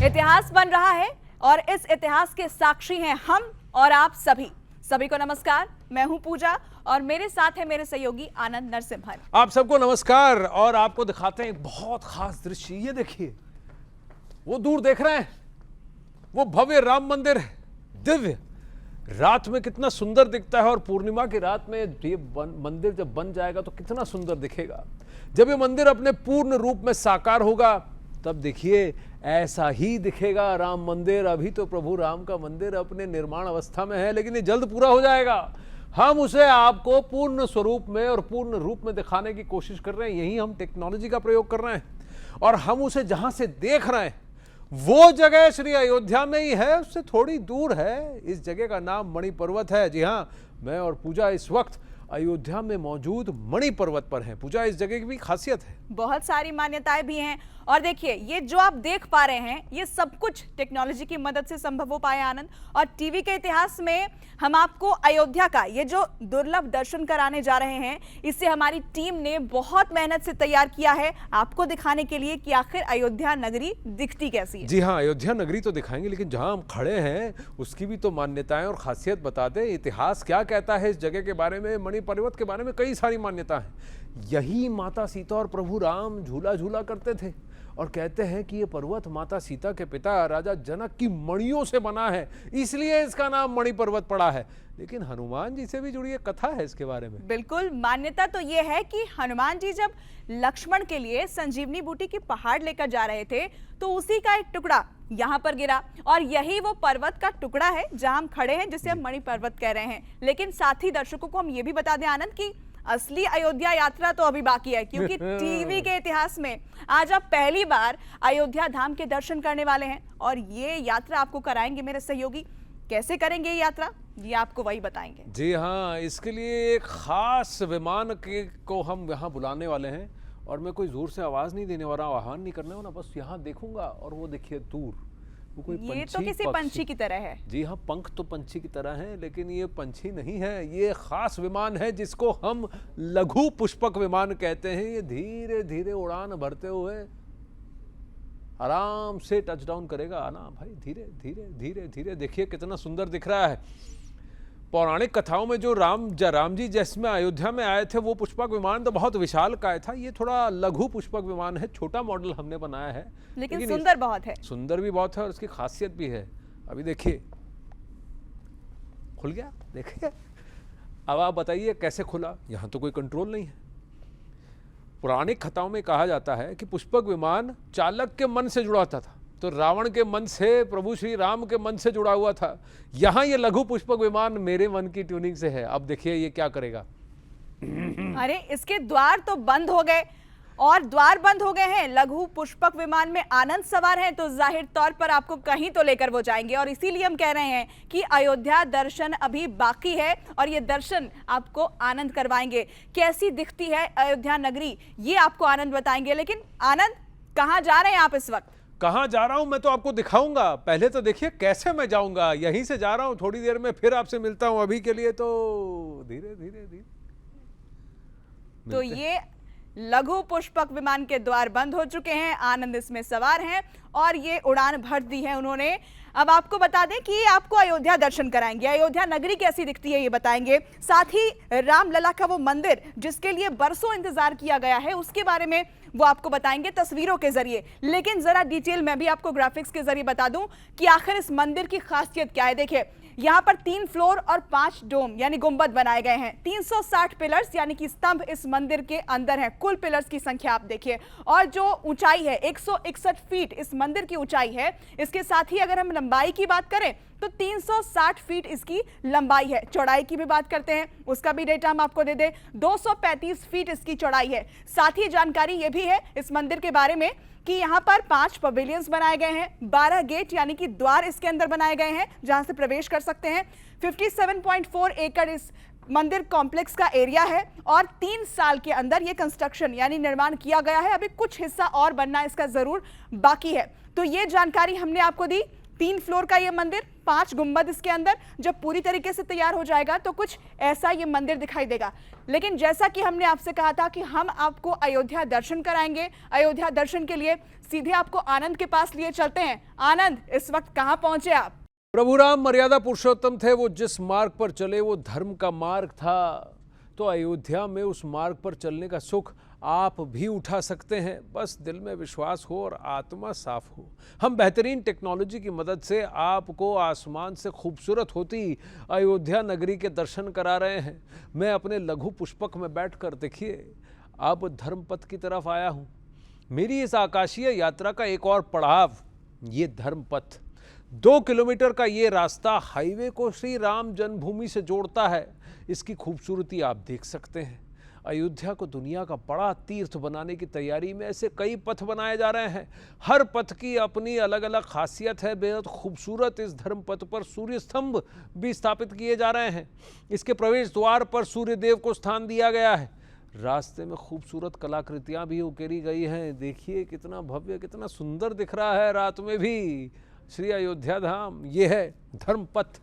इतिहास बन रहा है और इस इतिहास के साक्षी हैं हम और आप सभी को नमस्कार। मैं हूं पूजा और मेरे साथ है मेरे सहयोगी आनंद नरसिम्हन। आप सबको नमस्कार और आपको दिखाते हैं एक बहुत खास दृश्य। ये देखिए, वो दूर देख रहे हैं, वो भव्य राम मंदिर है, दिव्य। रात में कितना सुंदर दिखता है और पूर्णिमा की रात में ये मंदिर जब बन जाएगा तो कितना सुंदर दिखेगा। जब ये मंदिर अपने पूर्ण रूप में साकार होगा तब देखिए ऐसा ही दिखेगा राम मंदिर। अभी तो प्रभु राम का मंदिर अपने निर्माण अवस्था में है, लेकिन ये जल्द पूरा हो जाएगा। हम उसे आपको पूर्ण स्वरूप में और पूर्ण रूप में दिखाने की कोशिश कर रहे हैं। यही हम टेक्नोलॉजी का प्रयोग कर रहे हैं और हम उसे जहां से देख रहे हैं वो जगह श्री अयोध्या में ही है, उससे थोड़ी दूर है। इस जगह का नाम मणि पर्वत है। जी हाँ, मैं और पूजा इस वक्त अयोध्या में मौजूद मणि पर्वत पर हैं। पूजा, इस जगह की भी खासियत है, बहुत सारी मान्यताएं भी हैं और देखिए ये जो आप देख पा रहे हैं ये सब कुछ टेक्नोलॉजी की मदद से संभव हो पाया आनंद। और टीवी के इतिहास में हम आपको अयोध्या का ये जो दुर्लभ दर्शन कराने जा रहे हैं, इसे हमारी टीम ने बहुत मेहनत से तैयार किया है आपको दिखाने के लिए कि आखिर अयोध्या नगरी दिखती कैसी है। जी हाँ, अयोध्या नगरी तो दिखाएंगे, लेकिन जहां हम खड़े हैं उसकी भी तो मान्यताएं और खासियत बता दें। इतिहास क्या कहता है इस जगह के बारे में? मणि पर्वत के बारे में कई सारी मान्यता है। यही माता सीता और प्रभु राम झूला झूला करते थे और कहते हैं कि ये पर्वत माता सीता के पिता राजा जनक की मणियों से बना है, इसलिए इसका नाम मणि पर्वत पड़ा है। लेकिन हनुमान जी से भी जुड़ी एक कथा है इसके बारे में। बिल्कुल, मान्यता तो ये है कि हनुमान जी जब लक्ष्मण के लिए संजीवनी बूटी की पहाड़ लेकर जा रहे थे तो उसी का एक टुकड़ा यहाँ पर गिरा और यही वो पर्वत का टुकड़ा है जहां हम खड़े हैं, जिसे हम मणि पर्वत कह रहे हैं। लेकिन साथ ही दर्शकों को हम ये भी बता दें आनंद की असली अयोध्या यात्रा तो अभी बाकी है, क्योंकि टीवी के इतिहास में आज आप पहली बार अयोध्या धाम के दर्शन करने वाले हैं और ये यात्रा आपको कराएंगे मेरे सहयोगी। कैसे करेंगे ये यात्रा, ये आपको वही बताएंगे। जी हाँ, इसके लिए एक खास विमान को हम यहाँ बुलाने वाले हैं और मैं कोई जोर से आवाज नहीं देने वाला, आह्वान नहीं करने वाला, बस यहाँ देखूंगा और वो देखिए दूर वो कोई ये तो किसी पंछी की तरह है। जी हाँ, पंख तो पंछी की तरह हैं, लेकिन ये पंछी नहीं है, ये खास विमान है जिसको हम लघु पुष्पक विमान कहते हैं। ये धीरे धीरे उड़ान भरते हुए आराम से टच डाउन करेगा ना भाई, धीरे धीरे धीरे धीरे। देखिए कितना सुंदर दिख रहा है। पौराणिक कथाओं में जो राम जी जिसमें अयोध्या में आए थे वो पुष्पक विमान तो बहुत विशाल काय था। ये थोड़ा लघु पुष्पक विमान है, छोटा मॉडल हमने बनाया है, लेकिन सुंदर बहुत है। सुंदर भी बहुत है और उसकी खासियत भी है। अभी देखिए खुल गया, देखिए। अब आप बताइए कैसे खुला? यहाँ तो कोई कंट्रोल नहीं है। पौराणिक कथाओं में कहा जाता है कि पुष्पक विमान चालक के मन से जुड़ा होता था, तो रावण के मन से, प्रभु श्री राम के मन से जुड़ा हुआ था। यहां ये लघु पुष्पक विमान मेरे मन की ट्यूनिंग से है। अब देखिए ये क्या करेगा। अरे इसके द्वार तो बंद हो गए और द्वार बंद हो गए हैं। लघु पुष्पक विमान में आनंद सवार हैं तो जाहिर तौर पर आपको कहीं तो लेकर वो जाएंगे और इसीलिए हम कह रहे हैं कि अयोध्या दर्शन अभी बाकी है और ये दर्शन आपको आनंद करवाएंगे। कैसी दिखती है अयोध्या नगरी ये आपको आनंद बताएंगे। लेकिन आनंद, कहां जा रहे हैं आप इस वक्त? कहां जा रहा हूं मैं तो आपको दिखाऊंगा। पहले तो देखिए कैसे मैं जाऊंगा। यहीं से जा रहा हूं, थोड़ी देर में फिर आपसे मिलता हूं। अभी के लिए तो धीरे धीरे धीरे। तो ये लघु पुष्पक विमान के द्वार बंद हो चुके हैं, आनंद इसमें सवार हैं और ये उड़ान भर दी है उन्होंने। अब आपको बता दें कि आपको अयोध्या दर्शन कराएंगे, अयोध्या नगरी कैसी दिखती है ये बताएंगे। साथ ही रामलला का वो मंदिर जिसके लिए बरसों इंतजार किया गया है उसके बारे में वो आपको बताएंगे तस्वीरों के जरिए। लेकिन जरा डिटेल मैं भी आपको ग्राफिक्स के जरिए बता दूं कि आखिर इस मंदिर की खासियत क्या है। देखिए यहाँ पर 3 फ्लोर और 5 डोम यानी गुंबद बनाए गए हैं। 360 पिलर्स यानी कि स्तंभ इस मंदिर के अंदर हैं। कुल पिलर्स की संख्या आप देखिए और जो ऊंचाई है 161 फीट इस मंदिर की ऊंचाई है। इसके साथ ही अगर हम लंबाई की बात करें तो 360 फीट इसकी लंबाई है। चौड़ाई की भी बात करते हैं, उसका भी डेटा हम आपको दे दें, 235 फीट इसकी चौड़ाई है। साथ ही जानकारी ये भी है इस मंदिर के बारे में कि यहाँ पर 5 पवेलियंस बनाए गए हैं, 12 गेट यानी कि द्वार इसके अंदर बनाए गए हैं जहां से प्रवेश कर सकते हैं। 57.4 एकड़ इस मंदिर कॉम्प्लेक्स का एरिया है और 3 साल के अंदर ये कंस्ट्रक्शन यानी निर्माण किया गया है। अभी कुछ हिस्सा और बनना इसका जरूर बाकी है। तो ये जानकारी हमने आपको दी 3 फ्लोर का ये मंदिर, 5 गुंबद इसके अंदर। जब पूरी तरीके से तैयार हो जाएगा तो कुछ ऐसा ये मंदिर दिखाई देगा। लेकिन जैसा कि हमने आपसे कहा था कि हम आपको अयोध्या दर्शन कराएंगे, अयोध्या दर्शन के लिए सीधे आपको आनंद के पास लिए चलते हैं। आनंद, इस वक्त कहां पहुंचे आप? प्रभु राम मर्यादा पुरुषोत्तम थे, वो जिस मार्ग पर चले वो धर्म का मार्ग था। तो अयोध्या में उस मार्ग पर चलने का सुख आप भी उठा सकते हैं, बस दिल में विश्वास हो और आत्मा साफ हो। हम बेहतरीन टेक्नोलॉजी की मदद से आपको आसमान से खूबसूरत होती अयोध्या नगरी के दर्शन करा रहे हैं। मैं अपने लघु पुष्पक में बैठकर, देखिए, अब धर्मपथ की तरफ आया हूँ। मेरी इस आकाशीय यात्रा का एक और पड़ाव ये धर्मपथ। 2 किलोमीटर का ये रास्ता हाईवे को श्री राम जन्मभूमि से जोड़ता है। इसकी खूबसूरती आप देख सकते हैं। अयोध्या को दुनिया का बड़ा तीर्थ बनाने की तैयारी में ऐसे कई पथ बनाए जा रहे हैं। हर पथ की अपनी अलग अलग खासियत है। बेहद खूबसूरत इस धर्म पथ पर सूर्य स्तंभ भी स्थापित किए जा रहे हैं। इसके प्रवेश द्वार पर सूर्य देव को स्थान दिया गया है। रास्ते में खूबसूरत कलाकृतियां भी उकेरी गई हैं। देखिए कितना भव्य, कितना सुंदर दिख रहा है रात में भी श्री अयोध्या धाम। ये है धर्मपथ।